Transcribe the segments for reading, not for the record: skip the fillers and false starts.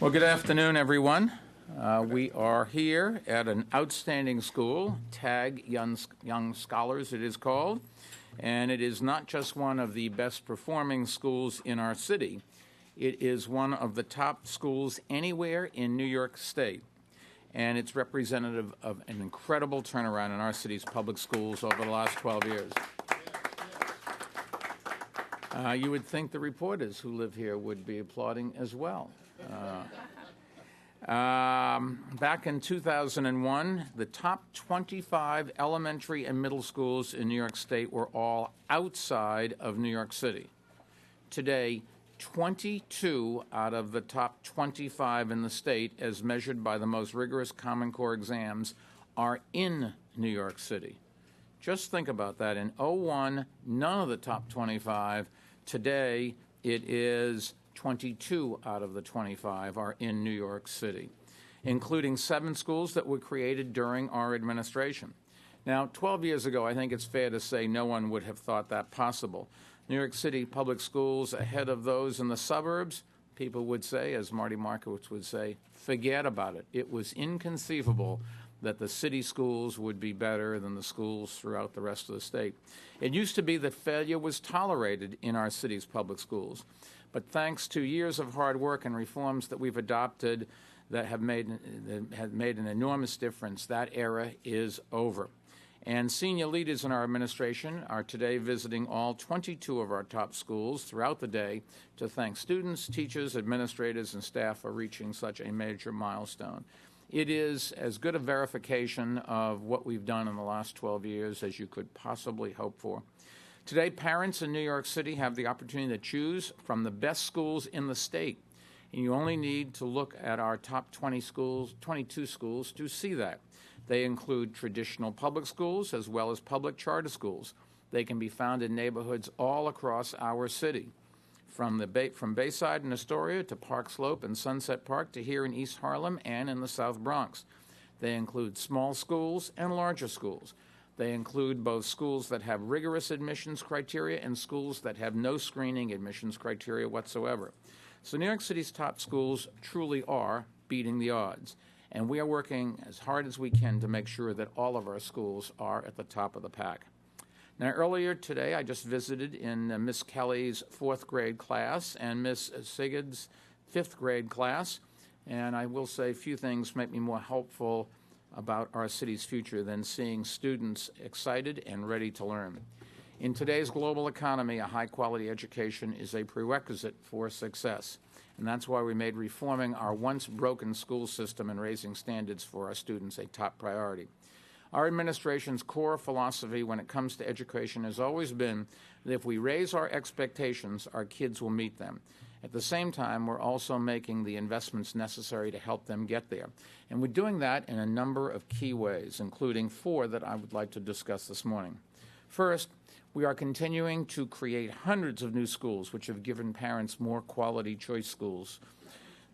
Well, good afternoon, everyone. We are here at an outstanding school, TAG Young Scholars it is called, and it is not just one of the best performing schools in our city. It is one of the top schools anywhere in New York State, and it's representative of an incredible turnaround in our city's public schools over the last 12 years. You would think the reporters who live here would be applauding as well. Back in 2001, the top 25 elementary and middle schools in New York State were all outside of New York City. Today, 22 out of the top 25 in the state, as measured by the most rigorous Common Core exams, are in New York City. Just think about that. In 2001, none of the top 25. Today, it is 22 out of the 25 are in New York City, including 7 schools that were created during our administration. Now, 12 years ago, I think it's fair to say no one would have thought that possible. New York City public schools ahead of those in the suburbs, people would say, as Marty Markowitz would say, forget about it. It was inconceivable that the city schools would be better than the schools throughout the rest of the state. It used to be that failure was tolerated in our city's public schools. But thanks to years of hard work and reforms that we've adopted that have made an enormous difference, that era is over. And senior leaders in our administration are today visiting all 22 of our top schools throughout the day to thank students, teachers, administrators, and staff for reaching such a major milestone. It is as good a verification of what we've done in the last 12 years as you could possibly hope for. Today, parents in New York City have the opportunity to choose from the best schools in the state. And you only need to look at our top 22 schools to see that. They include traditional public schools as well as public charter schools. They can be found in neighborhoods all across our city, from Bayside and Astoria to Park Slope and Sunset Park to here in East Harlem and in the South Bronx. They include small schools and larger schools. They include both schools that have rigorous admissions criteria and schools that have no screening admissions criteria whatsoever. So New York City's top schools truly are beating the odds, and we are working as hard as we can to make sure that all of our schools are at the top of the pack. Now, earlier today, I just visited in Miss Kelly's 4th grade class and Miss Sigurd's 5th grade class, and I will say a few things make me more hopeful about our city's future than seeing students excited and ready to learn. In today's global economy, a high-quality education is a prerequisite for success, and that's why we made reforming our once-broken school system and raising standards for our students a top priority. Our administration's core philosophy when it comes to education has always been that if we raise our expectations, our kids will meet them. At the same time, we're also making the investments necessary to help them get there. And we're doing that in a number of key ways, including 4 that I would like to discuss this morning. First, we are continuing to create hundreds of new schools, which have given parents more quality choice schools.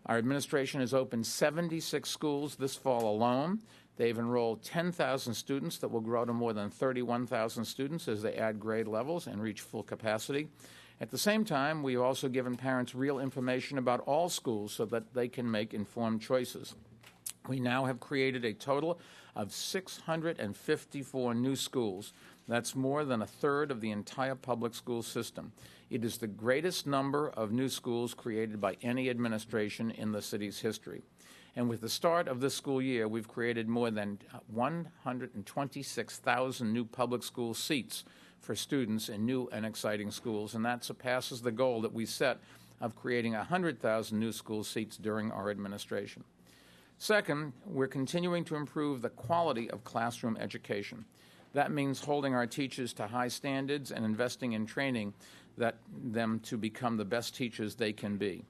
Our administration has opened 76 schools this fall alone. They've enrolled 10,000 students that will grow to more than 31,000 students as they add grade levels and reach full capacity. At the same time, we've also given parents real information about all schools so that they can make informed choices. We now have created a total of 654 new schools. That's more than a third of the entire public school system. It is the greatest number of new schools created by any administration in the city's history. And with the start of this school year, we've created more than 126,000 new public school seats for students in new and exciting schools, and that surpasses the goal that we set of creating 100,000 new school seats during our administration. Second, we're continuing to improve the quality of classroom education. That means holding our teachers to high standards and investing in training them to become the best teachers they can be.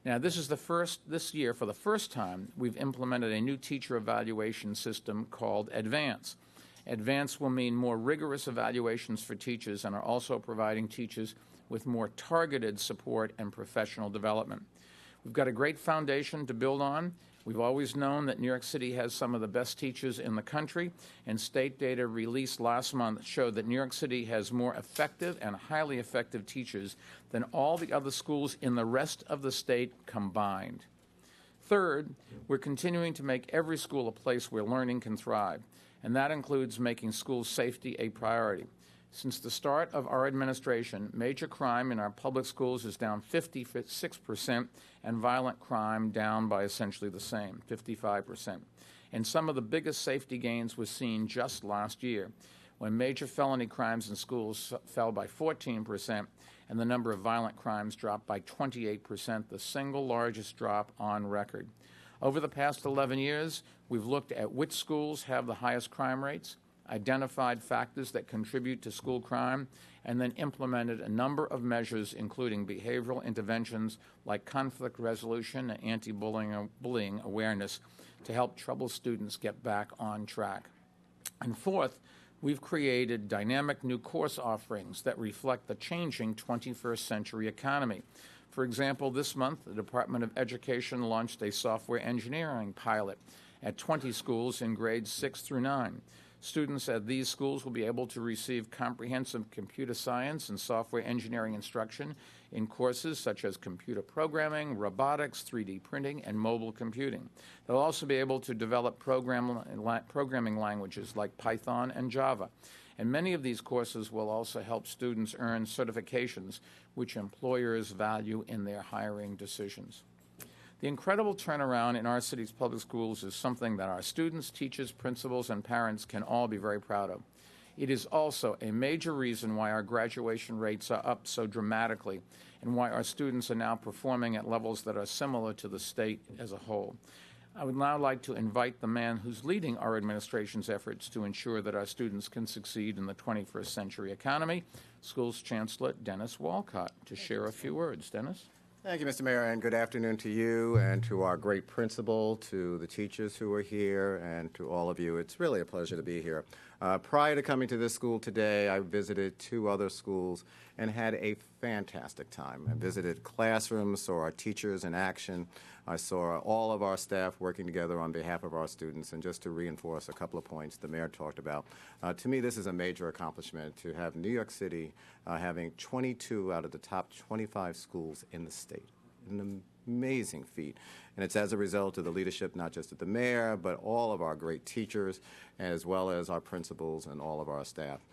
Now, this year, for the first time, we've implemented a new teacher evaluation system called Advance. Advance will mean more rigorous evaluations for teachers and are also providing teachers with more targeted support and professional development. We've got a great foundation to build on. We've always known that New York City has some of the best teachers in the country, and state data released last month showed that New York City has more effective and highly effective teachers than all the other schools in the rest of the state combined. Third, we're continuing to make every school a place where learning can thrive, and that includes making school safety a priority. Since the start of our administration, major crime in our public schools is down 56%, and violent crime down by essentially the same, 55%. And some of the biggest safety gains were seen just last year, when major felony crimes in schools fell by 14%, and the number of violent crimes dropped by 28%, the single largest drop on record. Over the past 11 years, we've looked at which schools have the highest crime rates, identified factors that contribute to school crime, and then implemented a number of measures, including behavioral interventions like conflict resolution and anti-bullying awareness, to help troubled students get back on track. And fourth, we've created dynamic new course offerings that reflect the changing 21st century economy. For example, this month, the Department of Education launched a software engineering pilot at 20 schools in grades 6 through 9. Students at these schools will be able to receive comprehensive computer science and software engineering instruction in courses such as computer programming, robotics, 3D printing, and mobile computing. They'll also be able to develop programming languages like Python and Java. And many of these courses will also help students earn certifications, which employers value in their hiring decisions. The incredible turnaround in our city's public schools is something that our students, teachers, principals, and parents can all be very proud of. It is also a major reason why our graduation rates are up so dramatically and why our students are now performing at levels that are similar to the state as a whole. I would now like to invite the man who's leading our administration's efforts to ensure that our students can succeed in the 21st century economy, Schools Chancellor Dennis Walcott, to share a few words. Dennis? Thank you, Mr. Mayor, and good afternoon to you and to our great principal, to the teachers who are here, and to all of you. It's really a pleasure to be here. Prior to coming to this school today, I visited 2 other schools and had a fantastic time. I visited classrooms, saw our teachers in action. I saw all of our staff working together on behalf of our students. And just to reinforce a couple of points the mayor talked about, to me this is a major accomplishment to have New York City having 22 out of the top 25 schools in the state. An amazing feat. And it's as a result of the leadership not just of the mayor, but all of our great teachers, as well as our principals and all of our staff.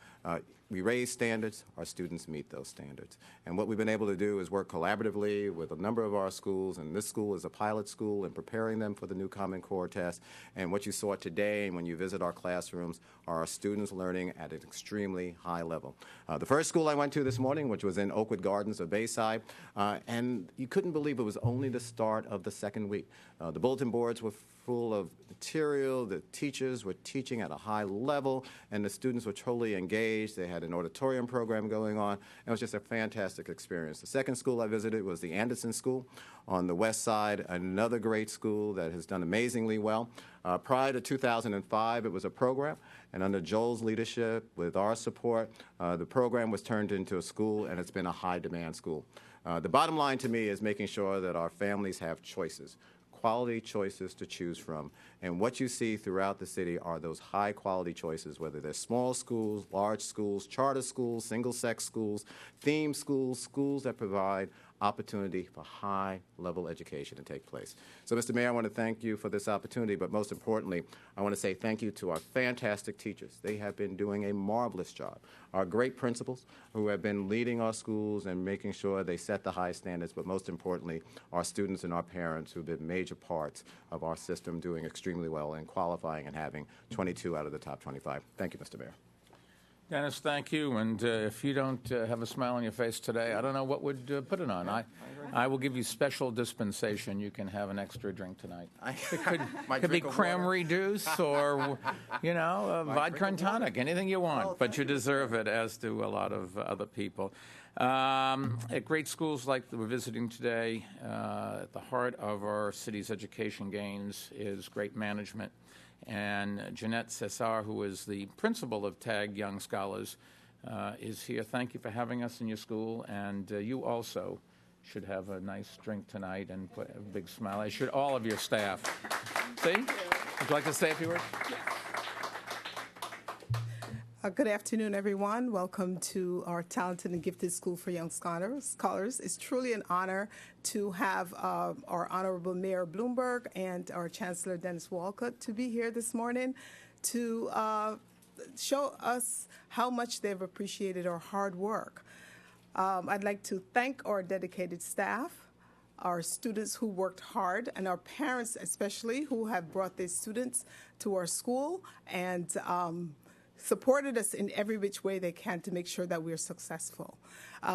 We raise standards, our students meet those standards. And what we've been able to do is work collaboratively with a number of our schools, and this school is a pilot school in preparing them for the new Common Core test. And what you saw today and when you visit our classrooms are our students learning at an extremely high level. The first school I went to this morning, which was in Oakwood Gardens of Bayside, and you couldn't believe it was only the start of the second week. The bulletin boards were full of material, the teachers were teaching at a high level, and the students were totally engaged. They had an auditorium program going on, and it was just a fantastic experience. The second school I visited was the Anderson School on the west side, another great school that has done amazingly well. Prior to 2005, it was a program, and under Joel's leadership, with our support, the program was turned into a school, and it's been a high-demand school. The bottom line to me is making sure that our families have choices. Quality choices to choose from. And what you see throughout the city are those high-quality choices, whether they're small schools, large schools, charter schools, single-sex schools, theme schools, schools that provide opportunity for high-level education to take place. So, Mr. Mayor, I want to thank you for this opportunity, but most importantly, I want to say thank you to our fantastic teachers. They have been doing a marvelous job. Our great principals who have been leading our schools and making sure they set the high standards, but most importantly, our students and our parents who have been major parts of our system doing extremely well and qualifying and having 22 out of the top 25. Thank you, Mr. Mayor. Dennis, thank you. And if you don't have a smile on your face today, I don't know what would put it on. I will give you special dispensation. You can have an extra drink tonight. It could be cranberry juice or, vodka and tonic, anything you want. But you deserve it, as do a lot of other people. At great schools like we're visiting today, at the heart of our city's education gains is great management. And Jeanette Cesar, who is the principal of TAG Young Scholars, is here. Thank you for having us in your school. And you also should have a nice drink tonight and put a big smile, as should all of your staff. See? Would you like to say a few words? Good afternoon, everyone. Welcome to our Talented and Gifted School for Young Scholars. It's truly an honor to have our Honorable Mayor Bloomberg and our Chancellor Dennis Walcott to be here this morning to show us how much they've appreciated our hard work. I'd like to thank our dedicated staff, our students who worked hard, and our parents especially who have brought their students to our school and supported us in every which way they can to make sure that we're successful.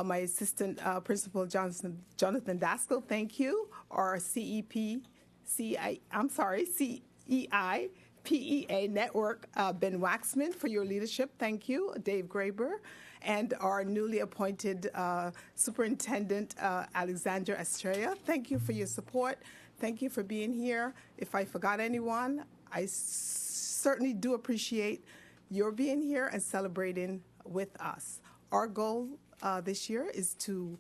My assistant principal, Jonathan Daskell, thank you. Our CEI, PEA Network, Ben Waxman, for your leadership. Thank you. Dave Graber. And our newly appointed Superintendent, Alexandra Estrella. Thank you for your support. Thank you for being here. If I forgot anyone, I certainly do appreciate your being here and celebrating with us. Our goal this year is to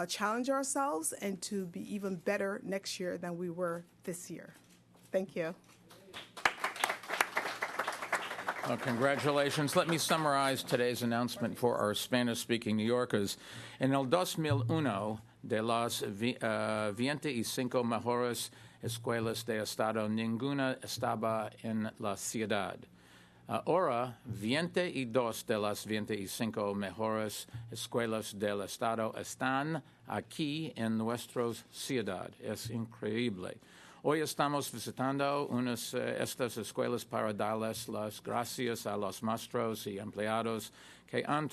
challenge ourselves and to be even better next year than we were this year. Thank you. Well, congratulations. Let me summarize today's announcement for our Spanish-speaking New Yorkers. En el 2001, de las 25 mejores escuelas de Estado, ninguna estaba en la ciudad. Ahora, 22 de las 25 mejores escuelas del Estado están aquí en nuestra ciudad. Es increíble. Hoy estamos visitando estas escuelas para darles las gracias a los maestros y empleados que han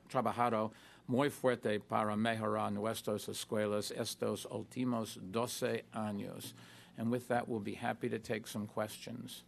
trabajado muy fuerte para mejorar nuestras escuelas estos últimos 12 años. And with that, we'll be happy to take some questions.